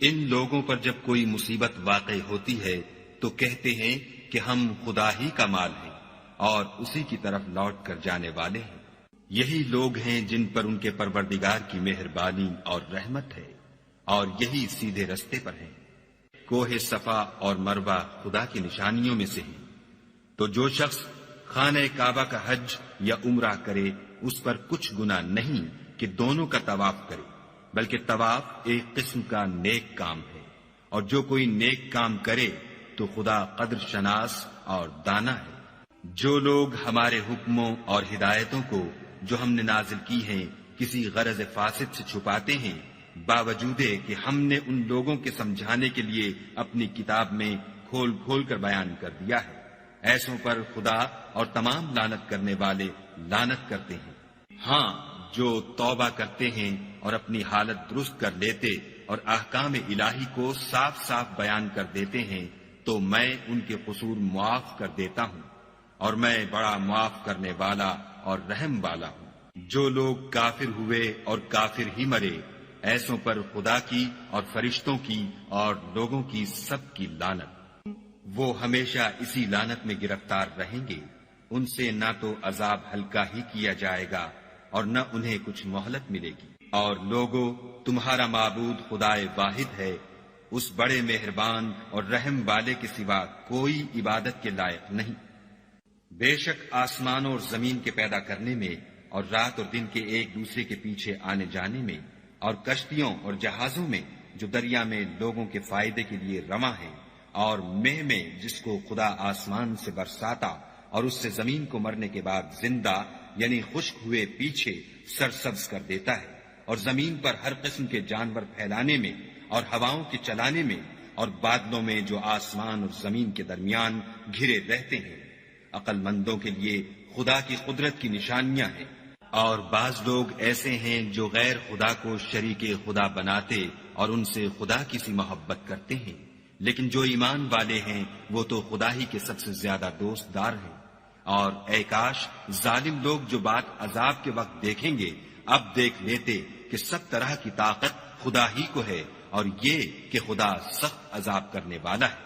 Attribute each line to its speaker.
Speaker 1: ان لوگوں پر جب کوئی مصیبت واقع ہوتی ہے تو کہتے ہیں کہ ہم خدا ہی کا مال ہیں اور اسی کی طرف لوٹ کر جانے والے ہیں۔ یہی لوگ ہیں جن پر ان کے پروردگار کی مہربانی اور رحمت ہے، اور یہی سیدھے رستے پر ہیں۔ کوہ صفا اور مروہ خدا کی نشانیوں میں سے ہیں، تو جو شخص خانہ کعبہ کا حج یا عمرہ کرے اس پر کچھ گناہ نہیں کہ دونوں کا طواف کرے، بلکہ طواف ایک قسم کا نیک کام ہے، اور جو کوئی نیک کام کرے تو خدا قدر شناس اور دانا ہے۔ جو لوگ ہمارے حکموں اور ہدایتوں کو جو ہم نے نازل کی ہیں کسی غرض فاسد سے چھپاتے ہیں، باوجود کہ ہم نے ان لوگوں کے سمجھانے کے لیے اپنی کتاب میں کھول کھول کر بیان کر دیا ہے، ایسوں پر خدا اور تمام لعنت کرنے والے لعنت کرتے ہیں۔ ہاں، جو توبہ کرتے ہیں اور اپنی حالت درست کر لیتے اور احکام الہی کو صاف صاف بیان کر دیتے ہیں تو میں ان کے قصور معاف کر دیتا ہوں، اور میں بڑا معاف کرنے والا اور رحم والا ہوں۔ جو لوگ کافر ہوئے اور کافر ہی مرے، ایسوں پر خدا کی اور فرشتوں کی اور لوگوں کی سب کی لعنت۔ وہ ہمیشہ اسی لعنت میں گرفتار رہیں گے، ان سے نہ تو عذاب ہلکا ہی کیا جائے گا اور نہ انہیں کچھ مہلت ملے گی۔ اور لوگو، تمہارا معبود خدائے واحد ہے، اس بڑے مہربان اور رحم والے کے سوا کوئی عبادت کے لائق نہیں۔ بے شک آسمانوں اور زمین کے پیدا کرنے میں اور رات اور دن کے ایک دوسرے کے پیچھے آنے جانے میں اور کشتیوں اور جہازوں میں جو دریا میں لوگوں کے فائدے کے لیے رواں ہیں، اور مہ میں جس کو خدا آسمان سے برساتا اور اس سے زمین کو مرنے کے بعد زندہ یعنی خشک ہوئے پیچھے سرسبز کر دیتا ہے، اور زمین پر ہر قسم کے جانور پھیلانے میں اور ہواؤں کے چلانے میں اور بادلوں میں جو آسمان اور زمین کے درمیان گھرے رہتے ہیں۔ عقل مندوں کے لیے خدا کی قدرت کی نشانیاں ہیں۔ اور بعض لوگ ایسے ہیں جو غیر خدا کو شریک خدا بناتے اور ان سے خدا کی سی محبت کرتے ہیں، لیکن جو ایمان والے ہیں وہ تو خدا ہی کے سب سے زیادہ دوست دار ہیں۔ اور اے کاش ظالم لوگ جو بات عذاب کے وقت دیکھیں گے اب دیکھ لیتے کہ سب طرح کی طاقت خدا ہی کو ہے، اور یہ کہ خدا سخت عذاب کرنے والا ہے۔